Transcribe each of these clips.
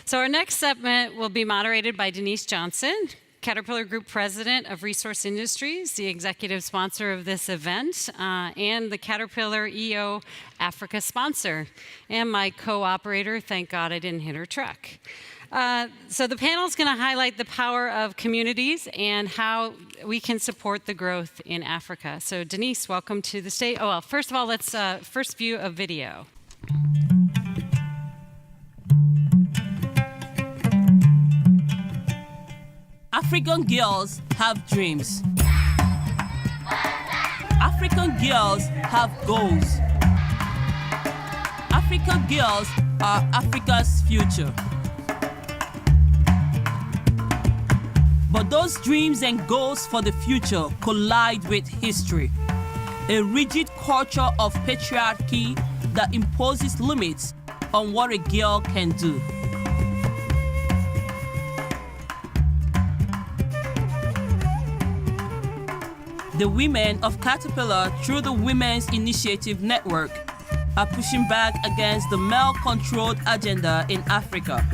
So our next segment will be moderated by Denise Johnson, Caterpillar Group President of Resource Industries, the executive sponsor of this event, and the Caterpillar EO Africa sponsor, and my co-operator. Thank God I didn't hit her truck. So the panel is going to highlight the power of communities and how we can support the growth in Africa. So Denise, welcome to the stage. Oh, well, first of all, let's first view a video. African girls have dreams. African girls have goals. African girls are Africa's future. But those dreams and goals for the future collide with history, a rigid culture of patriarchy that imposes limits on what a girl can do. The women of Caterpillar, through the Women's Initiative Network, are pushing back against the male-controlled agenda in Africa.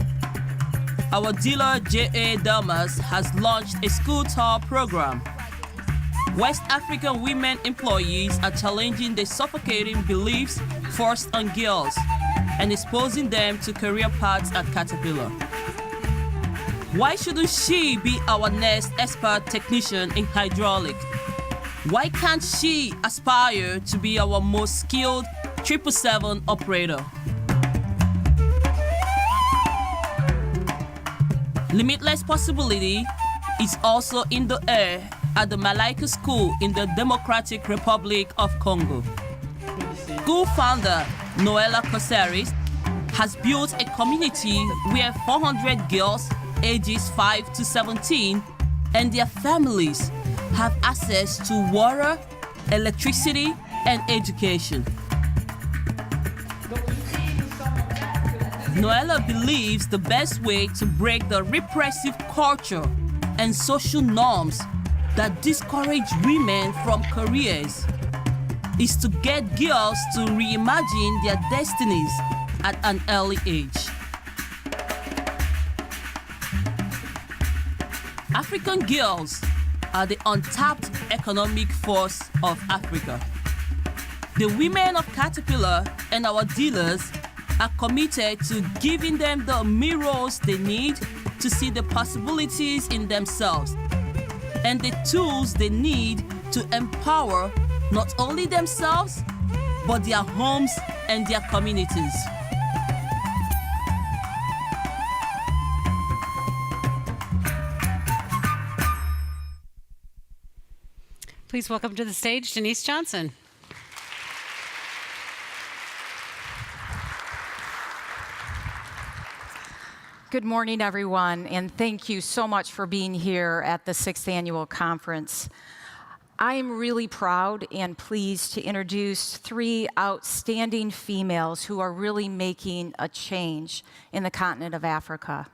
Our dealer, J.A. Delmas, has launched a school tour program. West African women employees are challenging the suffocating beliefs forced on girls and exposing them to career paths at Caterpillar. Why shouldn't she be our next expert technician in hydraulic? Why can't she aspire to be our most skilled 777 operator? Limitless possibility is also in the air at the Malaika School in the Democratic Republic of Congo. School founder Noella has built a community where 400 girls ages 5 to 17 and their families have access to water, electricity, and education. Noella believes the best way to break the repressive culture and social norms that discourage women from careers is to get girls to reimagine their destinies at an early age. African girls are the untapped economic force of Africa. The women of Caterpillar and our dealers are committed to giving them the mirrors they need to see the possibilities in themselves and the tools they need to empower not only themselves, but their homes and their communities. Please welcome to the stage Denise Johnson. Good morning, everyone, and thank you so much for being here at the 6th Annual Conference. I am really proud and pleased to introduce 3 outstanding females who are really making a change in the continent of Africa.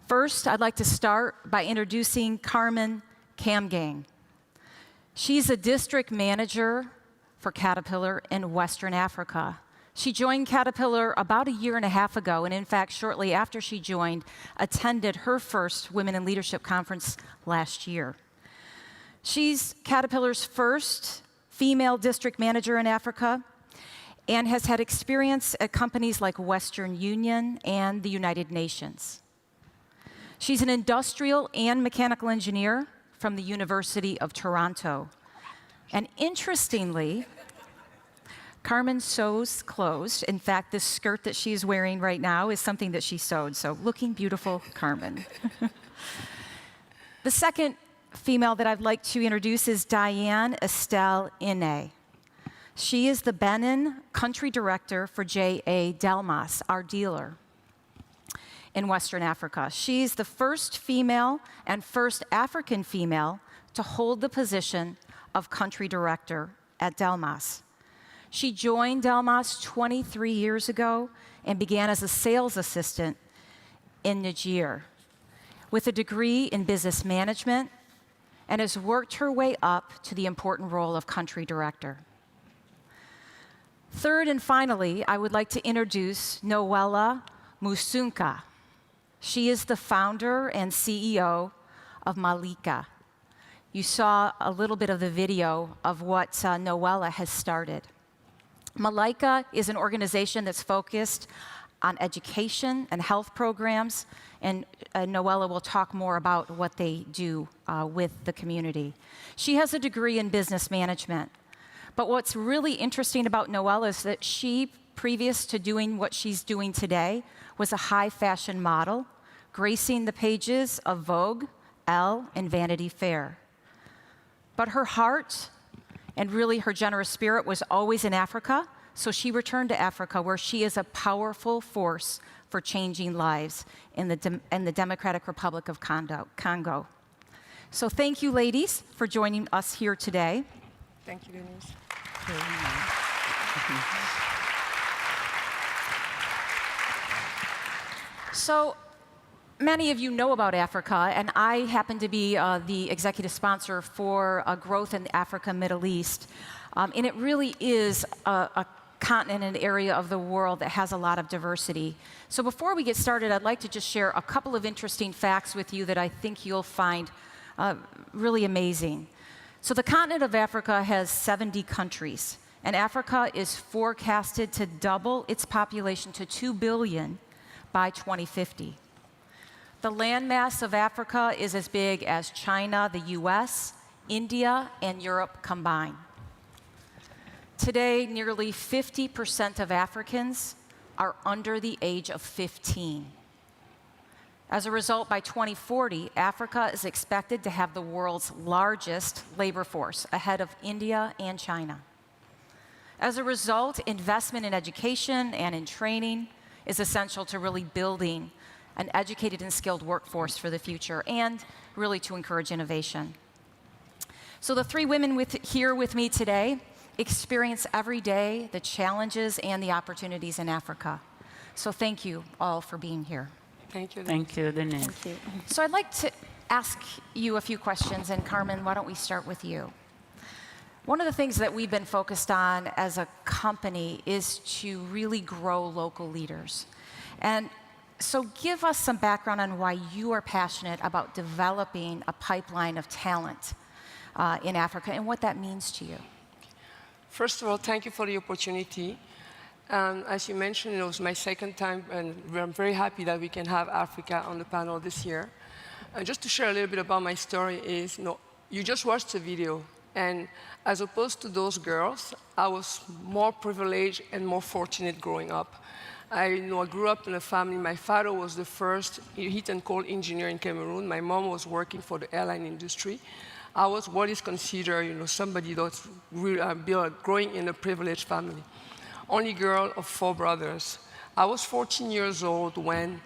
First, I'd like to start by introducing Carmen Kamgaing. She's a district manager for Caterpillar in Western Africa. She joined Caterpillar about 1.5 years ago, and in fact, shortly after she joined, attended her first Women in Leadership Conference last year. She's Caterpillar's first female district manager in Africa and has had experience at companies like Western Union and the United Nations. She's an industrial and mechanical engineer from the University of Toronto. And interestingly, Carmen sews clothes. In fact, this skirt that she's wearing right now is something that she sewed, so looking beautiful, Carmen. The second female that I'd like to introduce is Diane Estelle. She is the Benin Country Director for J.A. Delmas, our dealer in Western Africa. She's the first female and first African female to hold the position of Country Director at Delmas. She joined Delmas 23 years ago and began as a sales assistant in Niger with a degree in business management and has worked her way up to the important role of Country Director. Third and finally, I would like to introduce Noella Musunka. She is the founder and CEO of Malika. You saw a little bit of the video of what Noella has started. Malika is an organization that's focused on education and health programs, and Noella will talk more about what they do with the community. She has a degree in business management, but what's really interesting about Noella is that she, previous to doing what she's doing today, was a high fashion model, gracing the pages of Vogue, Elle, and Vanity Fair. But her heart and really her generous spirit was always in Africa, so she returned to Africa, where she is a powerful force for changing lives in the Democratic Republic of Congo. So thank you, ladies, for joining us here today. Thank you, Denise. So many of you know about Africa, and I happen to be the executive sponsor for Growth in Africa, Middle East. And it really is a continent and area of the world that has a lot of diversity. So before we get started, I'd like to just share a couple of interesting facts with you that I think you'll find really amazing. So the continent of Africa has 70 countries, and Africa is forecasted to double its population to 2 billion by 2050. The landmass of Africa is as big as China, the US, India, and Europe combined. Today, nearly 50% of Africans are under the age of 15. As a result, by 2040, Africa is expected to have the world's largest labor force, ahead of India and China. As a result, investment in education and in training is essential to really building an educated and skilled workforce for the future, and really to encourage innovation. So the three women here with me today experience every day the challenges and the opportunities in Africa. So thank you all for being here. Thank you. Thank you, Denise. Thank you. So I'd like to ask you a few questions, and Carmen, why don't we start with you? One of the things that we've been focused on as a company is to really grow local leaders. And so give us some background on why you are passionate about developing a pipeline of talent in Africa and what that means to you. First of all, thank you for the opportunity. As you mentioned, it was my second time, and I'm very happy that we can have Africa on the panel this year. And just to share a little bit about my story is, you just watched the video, and as opposed to those girls, I was more privileged and more fortunate growing up. I grew up in a family. My father was the first heat and coal engineer in Cameroon. My mom was working for the airline industry. I was what is considered, somebody that's growing in a privileged family. Only girl of 4 brothers. I was 14 years old when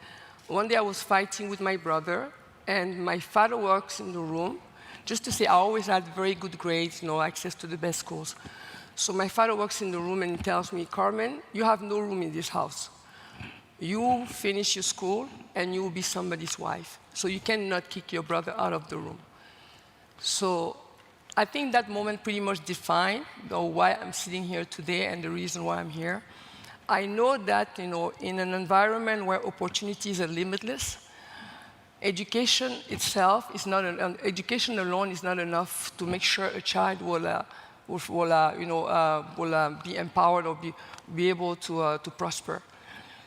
one day I was fighting with my brother, and my father walks in the room. Just to say, I always had very good grades, access to the best schools. So my father walks in the room and he tells me, Carmen, you have no room in this house. You finish your school and you will be somebody's wife. So you cannot kick your brother out of the room. So I think that moment pretty much defined why I'm sitting here today and the reason why I'm here. I know that in an environment where opportunities are limitless, education itself is not education alone is not enough to make sure a child will be empowered or be able to prosper.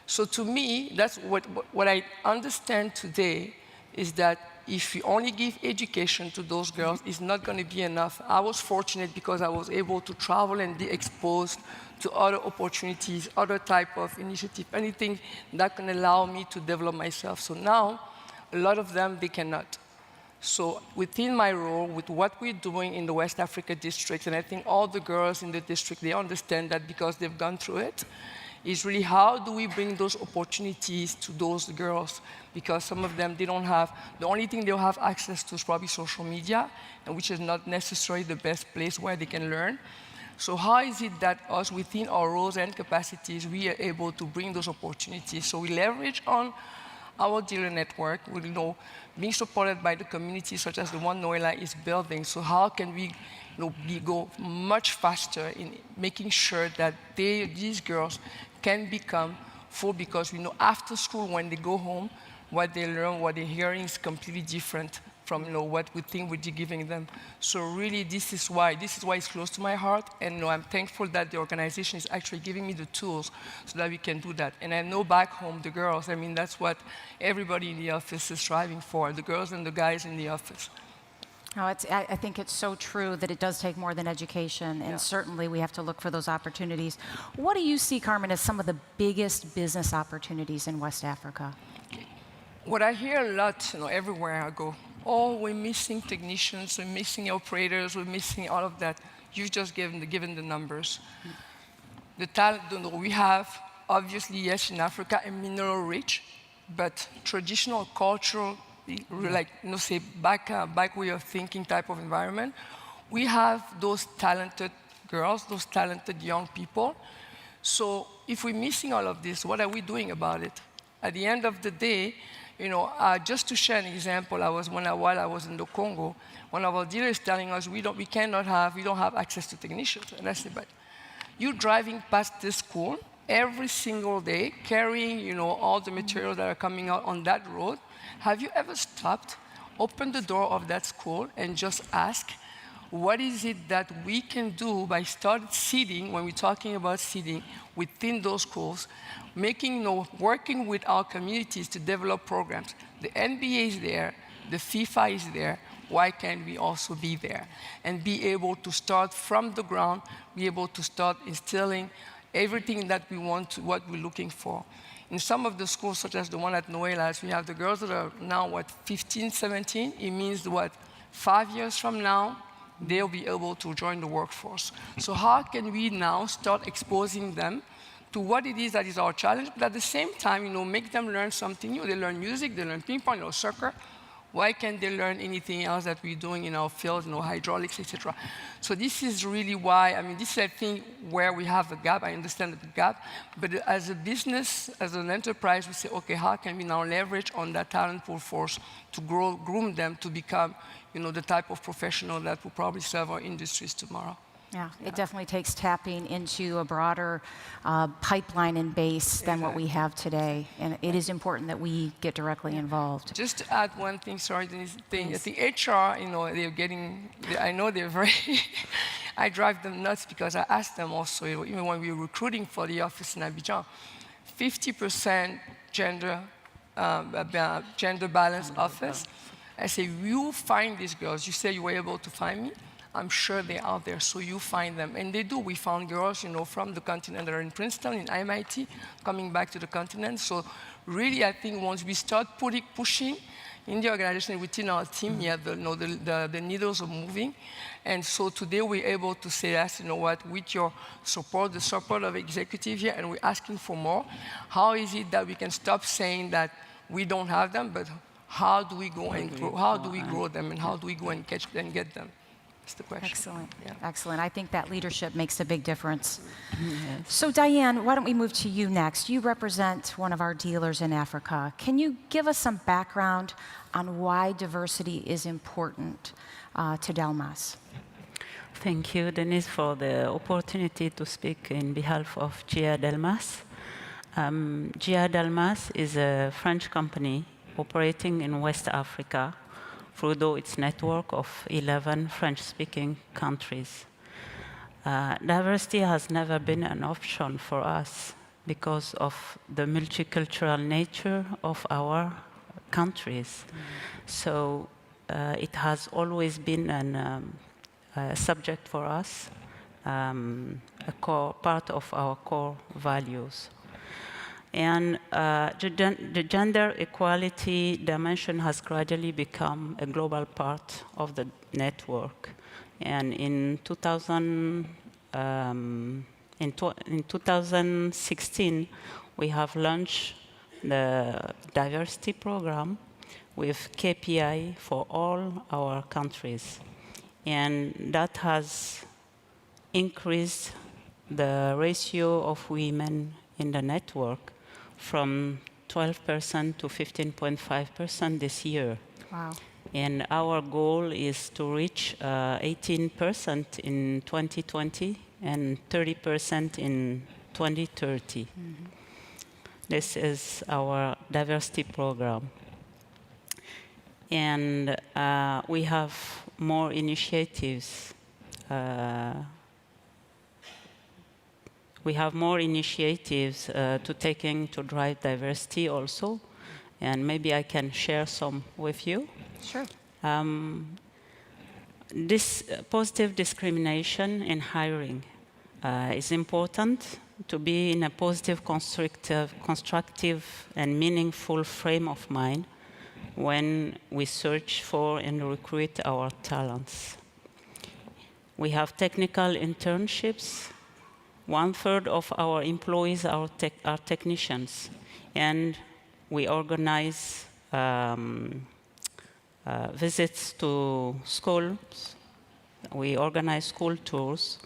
So to me, that's what I understand today is that if we only give education to those girls, it's not going to be enough. I was fortunate because I was able to travel and be exposed to other opportunities, other type of initiative, anything that can allow me to develop myself. So now, a lot of them, they cannot. So within my role, with what we're doing in the West Africa district, and I think all the girls in the district, they understand that because they've gone through it, is really how do we bring those opportunities to those girls? Because some of them, they don't have, the only thing they'll have access to is probably social media, and which is not necessarily the best place where they can learn. So how is it that us, within our roles and capacities, we are able to bring those opportunities? So we leverage on our dealer network, being supported by the community such as the one Noella is building. So how can we go much faster in making sure that these girls can become full because we know after school when they go home, what they learn, what they're hearing is completely different from what we think we're giving them. So really, this is why it's close to my heart, and I'm thankful that the organization is actually giving me the tools so that we can do that. And I know back home, the girls, I mean, that's what everybody in the office is striving for, the girls and the guys in the office. No, I think it's so true that it does take more than education, and certainly we have to look for those opportunities. What do you see, Carmen, as some of the biggest business opportunities in West Africa? What I hear a lot, everywhere I go, oh, we're missing technicians, we're missing operators, we're missing all of that. You've just given the numbers. The talent we have, obviously, yes, in Africa, a mineral rich, but traditional, cultural, like, say, back way of thinking type of environment. We have those talented girls, those talented young people. So if we're missing all of this, what are we doing about it? At the end of the day, just to share an example, while I was in the Congo, one of our dealers telling us we don't have access to technicians. And I said, but you're driving past this school every single day, carrying all the materials that are coming out on that road. Have you ever stopped, opened the door of that school, and just ask, what is it that we can do by starting seeding, when we're talking about seeding, within those schools, working with our communities to develop programs. The NBA is there, the FIFA is there, why can't we also be there? And be able to start from the ground, be able to start instilling everything that we want, what we're looking for. In some of the schools, such as the one at Noella, we have the girls that are now, 15, 17, it means 5 years from now, they'll be able to join the workforce. So how can we now start exposing them to what it is that is our challenge, but at the same time, make them learn something new. They learn music, they learn ping pong, soccer. Why can't they learn anything else that we're doing in our field, hydraulics, etc.? So this is really why, this is, I think, where we have a gap. I understand the gap, but as a business, as an enterprise, we say, okay, how can we now leverage on that talent pool force to groom them to become, the type of professional that will probably serve our industries tomorrow? Yeah, it definitely takes tapping into a broader pipeline and base than what we have today, and it is important that we get directly involved. Just to add one thing, sorry, Denise, I think HR, I know they're very, I drive them nuts because I ask them also, even when we were recruiting for the office in Abidjan, 50% gender balanced office. I say, you find these girls. You say you were able to find me. I'm sure they're out there, so you find them. And they do. We found girls, from the continent that are in Princeton, in MIT, coming back to the continent. So really, I think once we start pushing in the organization within our team, the needles are moving. And so today we're able to say, yes, with your support, the support of executive here, and we're asking for more, how is it that we can stop saying that we don't have them, but how do we go and grow? How do we grow them, and how do we go and catch them and get them? That's the question. Excellent. Yeah. Excellent. I think that leadership makes a big difference. Yes. So Diane, why don't we move to you next? You represent one of our dealers in Africa. Can you give us some background on why diversity is important to Delmas? Thank you, Denise, for the opportunity to speak in behalf of GIA Delmas. GIA Delmas is a French company operating in West Africa through its network of 11 French-speaking countries. Diversity has never been an option for us because of the multicultural nature of our countries. So it has always been a subject for us, a core part of our core values. And the gender equality dimension has gradually become a global part of the network. And in 2016, we have launched the diversity program with KPI for all our countries. And that has increased the ratio of women in the network from 12% to 15.5% this year. Wow. And our goal is to reach 18% in 2020 and 30% in 2030. This is our diversity program. And we have more initiatives. We have more initiatives to drive diversity also. And maybe I can share some with you. Sure. This positive discrimination in hiring is important to be in a positive, constructive, and meaningful frame of mind when we search for and recruit our talents. We have technical internships. 1/3 of our employees are technicians, and we organize visits to schools. We organize school tours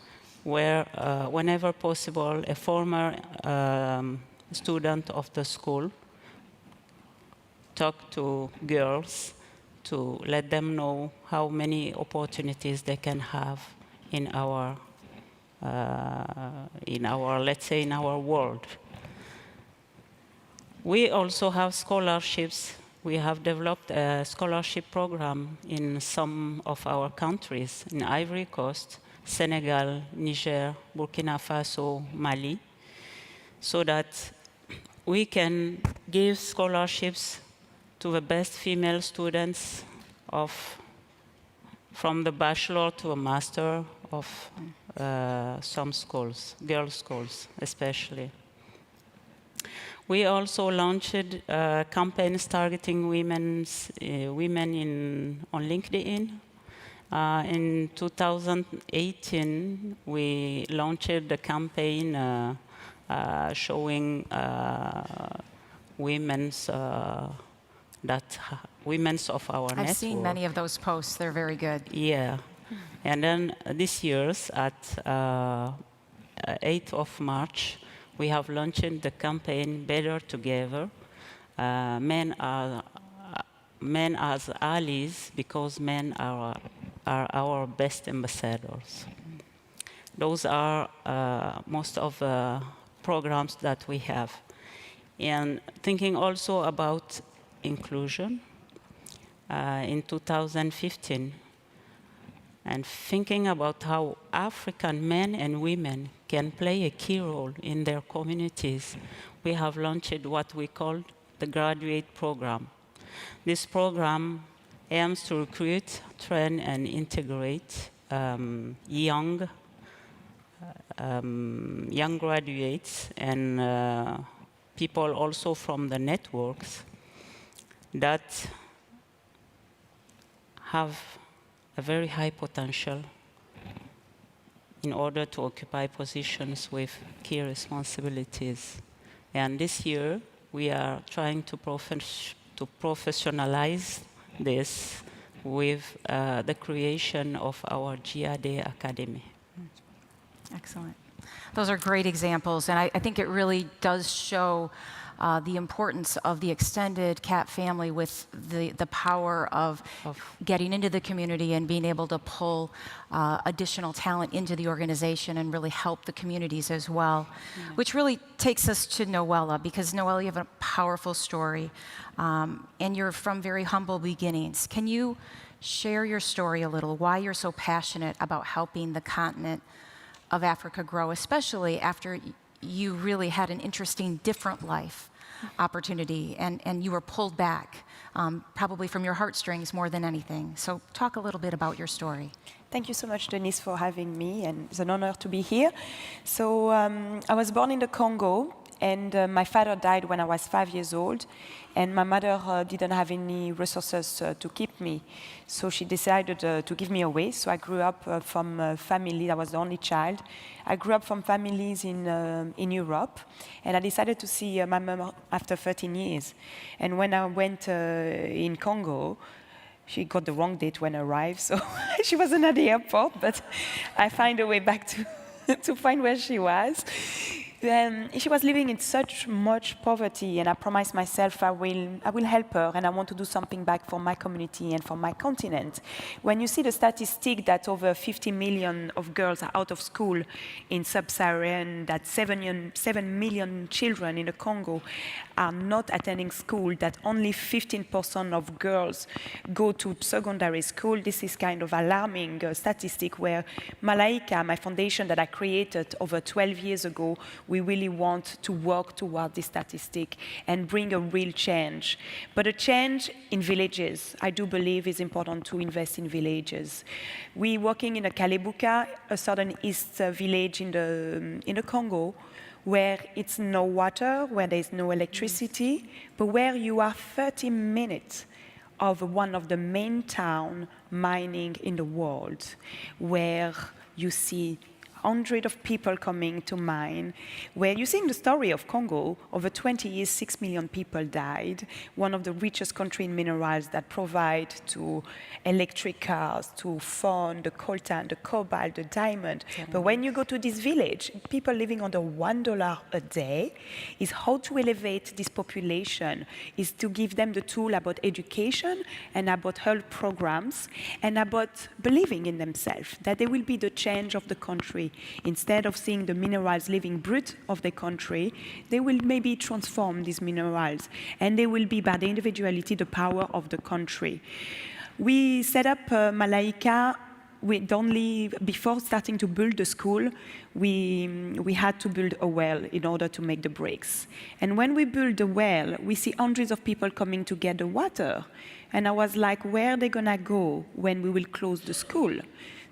where, whenever possible, a former student of the school talk to girls to let them know how many opportunities they can have in our, let's say, in our world. We also have scholarships. We have developed a scholarship program in some of our countries, in Ivory Coast, Senegal, Niger, Burkina Faso, Mali, so that we can give scholarships to the best female students from the bachelor to a master of some schools, girls' schools especially. We also launched campaigns targeting women on LinkedIn. In 2018, we launched the campaign showing women's of our network. I've seen many of those posts. They're very good. Yeah. And then this year's at 8th of March, we have launched the campaign Better Together. Men as allies, because men are our best ambassadors. Those are most of the programs that we have. And thinking also about inclusion in 2015, and thinking about how African men and women can play a key role in their communities, we have launched what we call the Graduate Program. This program aims to recruit, train, and integrate young graduates and people also from the networks that have a very high potential in order to occupy positions with key responsibilities. And this year, we are trying to professionalize this with the creation of our GIAD Academy. Excellent. Those are great examples, and I think it really does show the importance of the extended CAT family with the power of getting into the community and being able to pull additional talent into the organization and really help the communities as well. Which really takes us to Noella, because Noella, you have a powerful story, and you're from very humble beginnings. Can you share your story a little, why you're so passionate about helping the continent of Africa grow, especially after you really had an interesting, different life opportunity, and you were pulled back, probably from your heartstrings more than anything. So talk a little bit about your story. Thank you so much, Denise, for having me, and it's an honor to be here. So I was born in the Congo, and my father died when I was 5 years old, and my mother didn't have any resources to keep me, so she decided to give me away. So I grew up from a family, I was the only child. I grew up from families in Europe, and I decided to see my mom after 13 years. And when I went in Congo, she got the wrong date when I arrived, so she wasn't at the airport, but I found a way back to find where she was. she was living in such much poverty, and I promised myself I will help her, and I want to do something back for my community and for my continent. When you see the statistic that over 50 million of girls are out of school in sub-Saharan, that 7 million children in the Congo are not attending school, that only 15% of girls go to secondary school, this is kind of alarming statistic where Malaika, my foundation that I created over 12 years ago, we really want to work toward this statistic and bring a real change. But a change in villages, I do believe is important to invest in villages. We're working in a Kalebuka, a southern east village in the Congo, where it's no water, where there's no electricity, but where you are 30 minutes of one of the main town mining in the world, where you see hundreds of people coming to mine, where you see in the story of Congo, over 20 years, 6 million people died, one of the richest countries in minerals that provide to electric cars, to phone, the coltan, the cobalt, the diamond. But when you go to this village, people living under $1 a day, is how to elevate this population, is to give them the tool about education and about health programs and about believing in themselves, that they will be the change of the country. Instead of seeing the minerals living brute of the country, they will maybe transform these minerals, and they will be by the individuality the power of the country. We set up Malaika with only, before starting to build the school, we had to build a well in order to make the bricks. And when we build the well, we see hundreds of people coming to get the water. And I was like, where are they gonna go when we will close the school?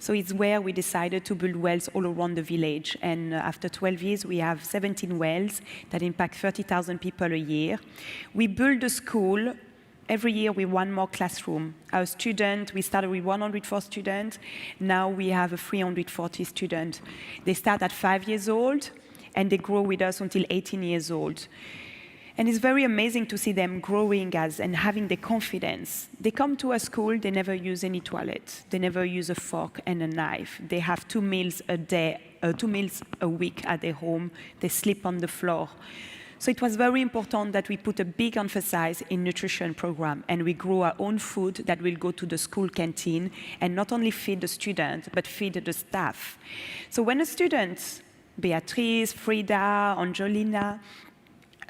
So it's where we decided to build wells all around the village. And after 12 years, we have 17 wells that impact 30,000 people a year. We build the school. Every year, we have one more classroom. Our students, we started with 104 students. Now we have 340 students. They start at 5 years old, and they grow with us until 18 years old. And it's very amazing to see them growing and having the confidence. They come to a school, they never use any toilet. They never use a fork and a knife. They have 2 meals a day, 2 meals a week at their home. They sleep on the floor. So it was very important that we put a big emphasis in nutrition program, and we grow our own food that will go to the school canteen and not only feed the students, but feed the staff. So when a student, Beatrice, Frida, Angelina,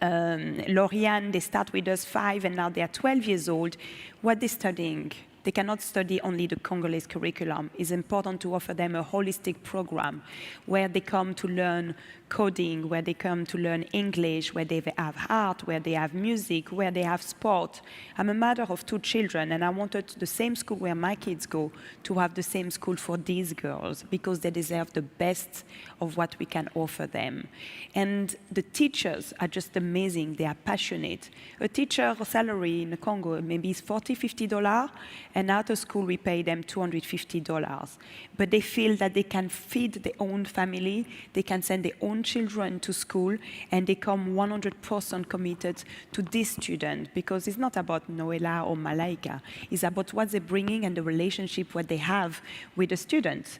Lauriane, they start with us 5 and now they are 12 years old, what they're studying, they cannot study only the Congolese curriculum. It's important to offer them a holistic program where they come to learn coding, where they come to learn English, where they have art, where they have music, where they have sport. I'm a mother of 2 children, and I wanted the same school where my kids go to have the same school for these girls because they deserve the best of what we can offer them. And the teachers are just amazing. They are passionate. A teacher salary in the Congo maybe is $40, $50, and out of school we pay them $250. But they feel that they can feed their own family, they can send their own children to school, and they come 100% committed to this student, because it's not about Noella or Malaika. It's about what they're bringing and the relationship what they have with the students.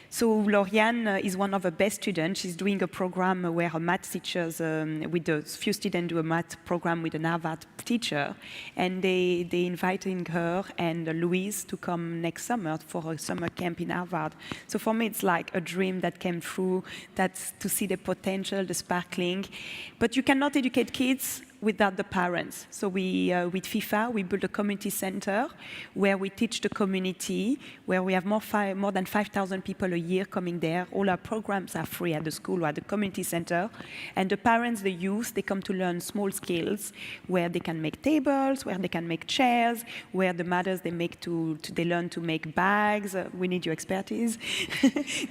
So Lauriane is one of the best students. She's doing a program where her math teachers, with a few students do a math program with an Harvard teacher, and they inviting her and Louise to come next summer for a summer camp in Harvard. So for me, it's like a dream that came true, that's to see the potential, the sparkling. But you cannot educate kids without the parents. So we, with FIFA, we built a community center where we teach the community, where we have more than 5,000 people a year coming there. All our programs are free at the school or at the community center. And the parents, the youth, they come to learn small skills where they can make tables, where they can make chairs, where the mothers, they learn to make bags. We need your expertise.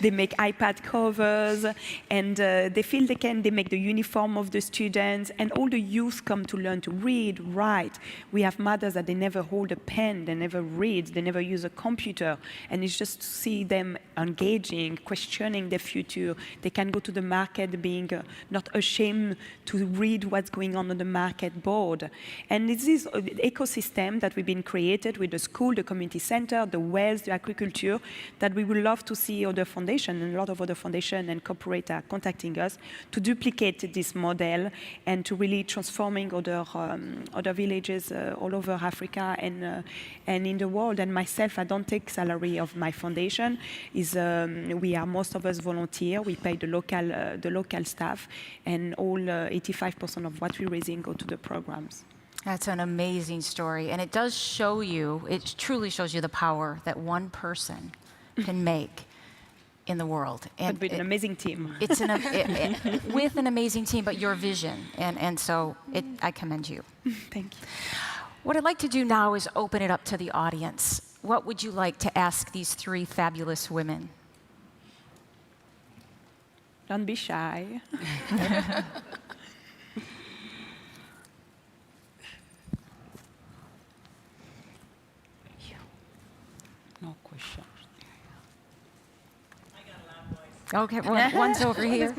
They make iPad covers, and they feel they make the uniform of the students, and all the youth come to learn to read, write. We have mothers that they never hold a pen, they never read, they never use a computer. And it's just to see them engaging, questioning their future. They can go to the market being not ashamed to read what's going on the market board. And it's this ecosystem that we've been created with the school, the community center, the wells, the agriculture, that we would love to see other foundations, and a lot of other foundations and corporates are contacting us to duplicate this model and to really transforming other villages all over Africa and in the world. And myself, I don't take salary of my foundation. We are most of us volunteer. We pay the local staff, and all 85% of what we're raising go to the programs. That's an amazing story, and it does show you, it truly shows you the power that one person can make in the world. And with an amazing team. It's with an amazing team, but your vision, and so I commend you. Thank you. What I'd like to do now is open it up to the audience. What would you like to ask these three fabulous women? Don't be shy. No questions. Okay, one's over here.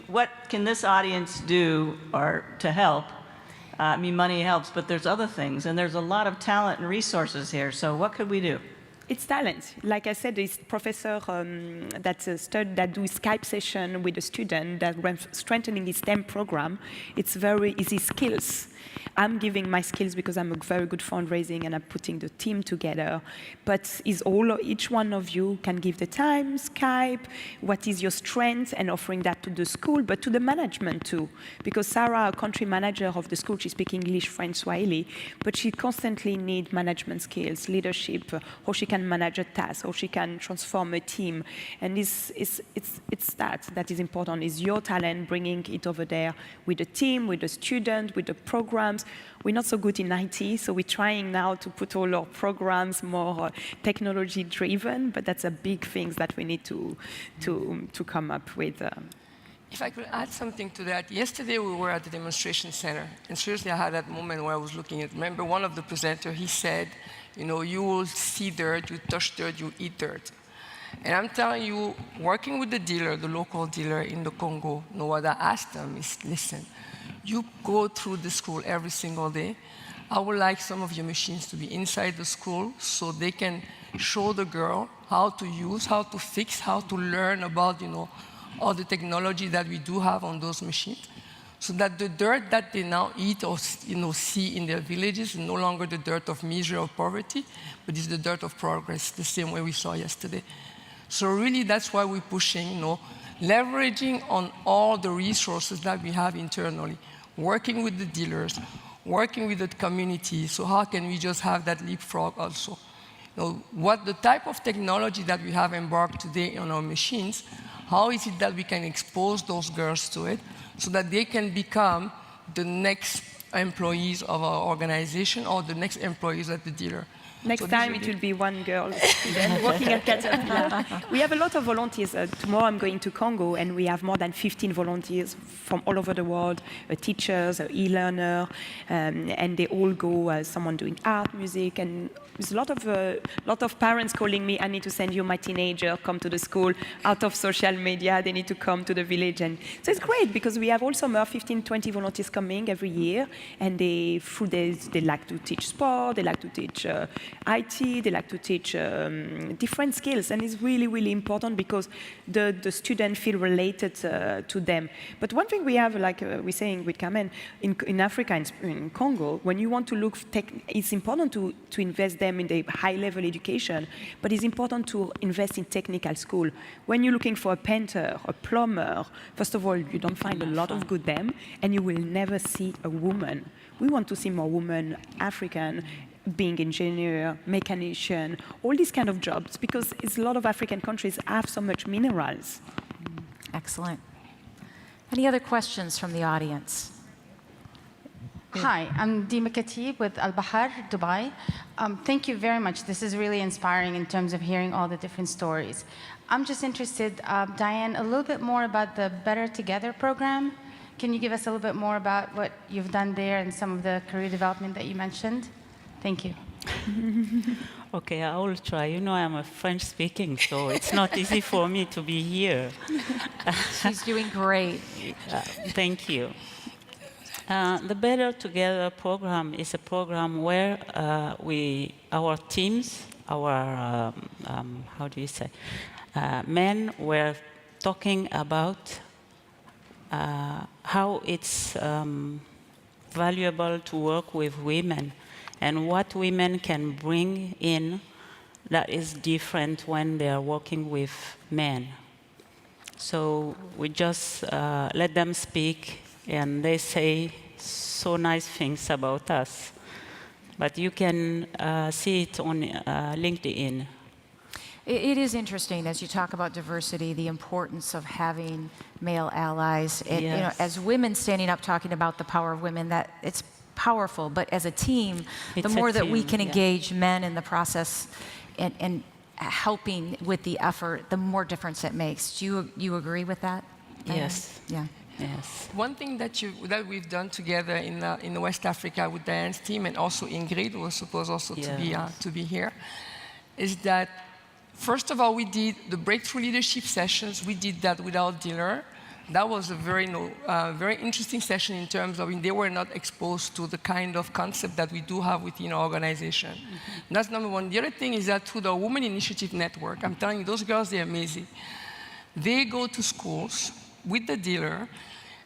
What can this audience do or to help? I mean, money helps, but there's other things, and there's a lot of talent and resources here. So what could we do? It's talent. Like I said, this professor that do Skype session with a student that strengthening his STEM program. It's very easy skills. I'm giving my skills because I'm a very good fundraising and I'm putting the team together. But each one of you can give the time, Skype, what is your strength, and offering that to the school, but to the management too. Because Sarah, a country manager of the school, she speaks English, French, Swahili, but she constantly needs management skills, leadership, how she can manage a task, how she can transform a team. And it's that is important, is your talent, bringing it over there with the team, with the student, with the programs. We're not so good in IT, so we're trying now to put all our programs more technology-driven, but that's a big thing that we need to come up with. If I could add something to that, yesterday we were at the demonstration center, and seriously I had that moment where I was looking at, remember one of the presenters, he said, you know, you will see dirt, you touch dirt, you eat dirt. And I'm telling you, working with the dealer, the local dealer in the Congo, Noella asked them is, listen, you go through the school every single day. I would like some of your machines to be inside the school so they can show the girl how to use, how to fix, how to learn about, you know, all the technology that we do have on those machines. So that the dirt that they now eat or, you know, see in their villages is no longer the dirt of misery or poverty, but it's the dirt of progress, the same way we saw yesterday. So really that's why we're pushing, you know, leveraging on all the resources that we have internally, working with the dealers, working with the community. So how can we just have that leapfrog also? You know, what the type of technology that we have embarked today on our machines, how is it that we can expose those girls to it so that they can become the next employees of our organization or the next employees at the dealer? Next time it will be one girl working at Caterpillar. We have a lot of volunteers. Tomorrow I'm going to Congo, and we have more than 15 volunteers from all over the world, teachers, e-learner, and they all go, someone doing art, music, and there's a lot of parents calling me, I need to send you my teenager, come to the school, out of social media, they need to come to the village. And so it's great because we have also 15, 20 volunteers coming every year, and they like to teach sport, they like to teach IT, they like to teach different skills, and it's really, really important because the students feel related to them. But one thing we have, like we're saying with Carmen, in Africa, in Congo, when you want to look, it's important to invest them in the high-level education, but it's important to invest in technical school. When you're looking for a painter, a plumber, first of all, you don't find a lot of good them, and you will never see a woman. We want to see more women, African, being engineer, mechanician, all these kind of jobs, because a lot of African countries have so much minerals. Excellent. Any other questions from the audience? Hi, I'm Dima Khatib with Al Bahar, Dubai. Thank you very much. This is really inspiring in terms of hearing all the different stories. I'm just interested, Diane, a little bit more about the Better Together program. Can you give us a little bit more about what you've done there and some of the career development that you mentioned? Thank you. Okay, I will try. You know, I'm a French speaking, so it's not easy for me to be here. She's doing great. Thank you. The Better Together program is a program where our teams, how do you say, men were talking about how it's valuable to work with women and what women can bring in that is different when they are working with men. So we just let them speak, and they say so nice things about us. But you can see it on LinkedIn. It is interesting as you talk about diversity, the importance of having male allies. And, Yes. you know, as women standing up talking about the power of women, that it's powerful. But as a team, the It's a more that we team, can yeah. engage men in the process and helping with the effort, the more difference it makes. Do you agree with that, Diane? Yes. Yeah. Yes. One thing that we've done together in West Africa with Diane's team, and also Ingrid, who was supposed also to be here, is that first of all, we did the breakthrough leadership sessions. We did that with our dealer. That was a very interesting session in terms of they were not exposed to the kind of concept that we do have within our organization. Mm-hmm. That's number one. The other thing is that through the Women Initiative Network, I'm telling you, those girls, they're amazing. They go to schools with the dealer.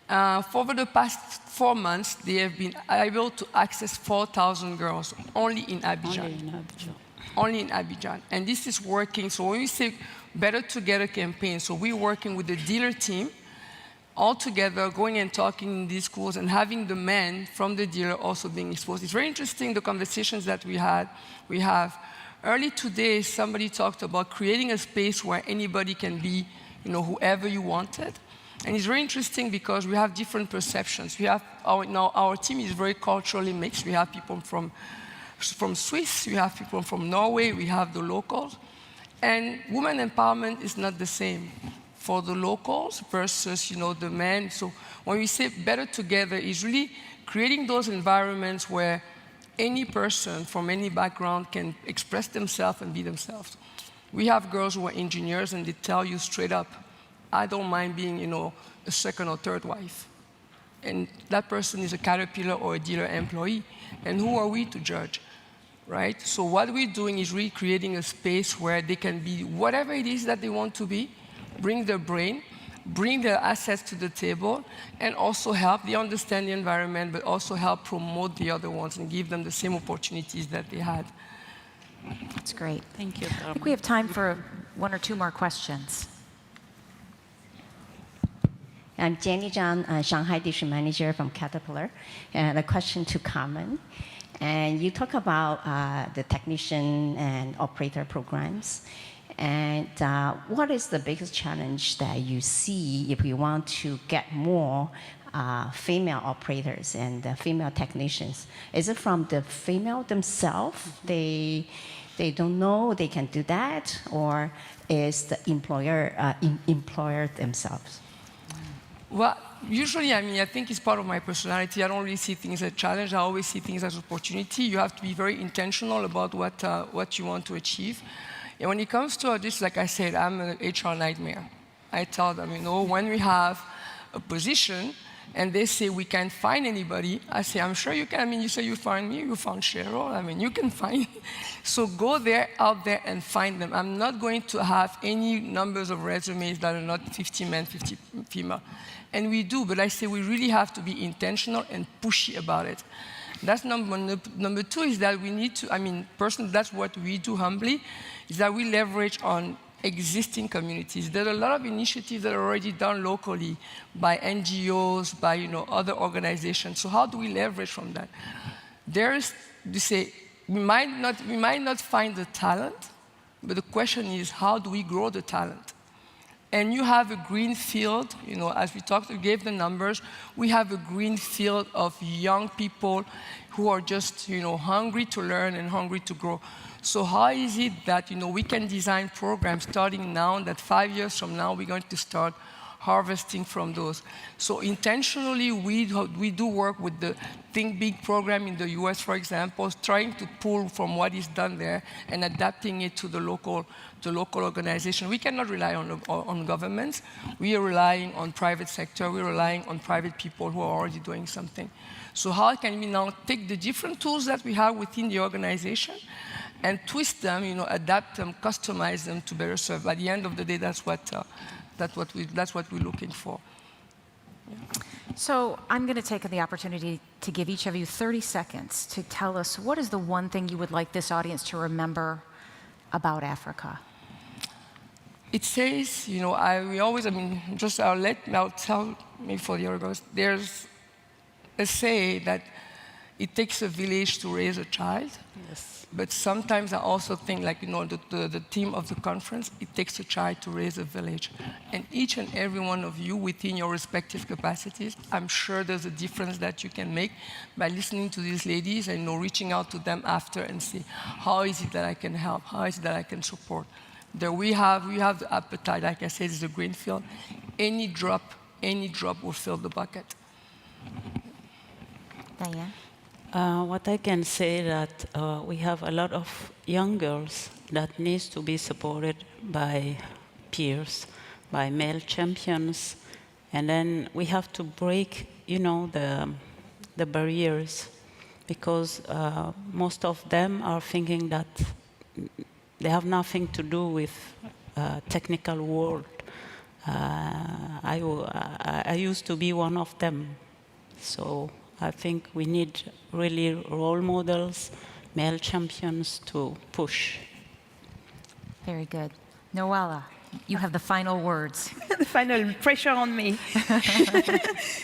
For the past 4 months, they have been able to access 4,000 girls only in Abidjan. Only in Abidjan. Only in Abidjan. And this is working. So when we say Better Together campaign, so we're working with the dealer team, all together, going and talking in these schools and having the men from the dealer also being exposed. It's very interesting, the conversations that we have. Early today, somebody talked about creating a space where anybody can be, whoever you wanted. And it's very interesting because we have different perceptions. We have our team is very culturally mixed. We have people from Swiss, we have people from Norway, we have the locals. And women empowerment is not the same for the locals versus, the men. So when we say Better Together, it's really creating those environments where any person from any background can express themselves and be themselves. We have girls who are engineers and they tell you straight up, I don't mind being, a second or third wife. And that person is a Caterpillar or a dealer employee. And who are we to judge, right? So what we're doing is really creating a space where they can be whatever it is that they want to be, bring their brain, bring their assets to the table, and also help them understand the environment, but also help promote the other ones and give them the same opportunities that they had. That's great. Thank you. I think we have time for 1 or 2 more questions. I'm Jenny Zhang, Shanghai District Manager from Caterpillar. And a question to Carmen. And you talk about the technician and operator programs. And what is the biggest challenge that you see if we want to get more female operators and female technicians? Is it from the female themselves? They don't know they can do that? Or is the employer themselves? Well, usually, I think it's part of my personality. I don't really see things as a challenge. I always see things as opportunity. You have to be very intentional about what you want to achieve. And when it comes to this, like I said, I'm an HR nightmare. I tell them, when we have a position and they say we can't find anybody, I say, I'm sure you can. You say you find me, you found Cheryl. You can find. So go out there and find them. I'm not going to have any numbers of resumes that are not 50 men, 50 female. And we do, but I say we really have to be intentional and pushy about it. That's number one. Number 2 is that we need to, personally, that's what we do humbly, is that we leverage on existing communities. There are a lot of initiatives that are already done locally by NGOs, by other organizations. So how do we leverage from that? We might not find the talent, but the question is, how do we grow the talent? And you have a green field, as we talked, we gave the numbers, we have a green field of young people who are just, hungry to learn and hungry to grow. So how is it that, we can design programs starting now that 5 years from now we're going to start harvesting from those? So intentionally, we do work with the Think Big program in the US, for example, trying to pull from what is done there and adapting it to the local organization. We cannot rely on governments. We are relying on private sector. We're relying on private people who are already doing something. So how can we now take the different tools that we have within the organization and twist them, adapt them, customize them to better serve? By the end of the day, that's what we're looking for. Yeah. So I'm going to take the opportunity to give each of you 30 seconds to tell us what is the one thing you would like this audience to remember about Africa. It says, I'll tell maybe for the other girls, there's a say that it takes a village to raise a child. Yes. But sometimes I also think, the theme of the conference, it takes a child to raise a village. And each and every one of you, within your respective capacities, I'm sure there's a difference that you can make by listening to these ladies and reaching out to them after and see, how is it that I can help? How is it that I can support? There we have the appetite, like I said, it's a green field. Any drop will fill the bucket. Diane? What I can say that we have a lot of young girls that needs to be supported by peers, by male champions, and then we have to break, the barriers, because most of them are thinking that they have nothing to do with technical world. I used to be one of them, so I think we need really role models, male champions to push. Very good. Noella, you have the final words. The final pressure on me.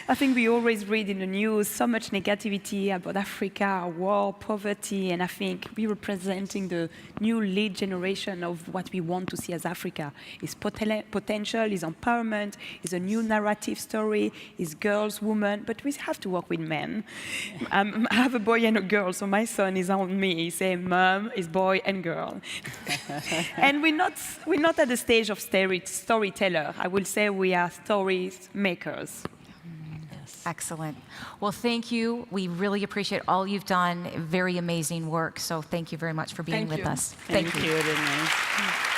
I think we always read in the news so much negativity about Africa, war, poverty, and I think we're representing the new lead generation of what we want to see as Africa. It's potential, it's empowerment, it's a new narrative story, it's girls, women, but we have to work with men. I have a boy and a girl, so my son is on me. He says, Mom, is boy and girl. And we're not at the stage of storyteller. I will say we are story makers. Yes. Excellent. Well, thank you. We really appreciate all you've done. Very amazing work. So thank you very much for being with us. Thank you, Denise.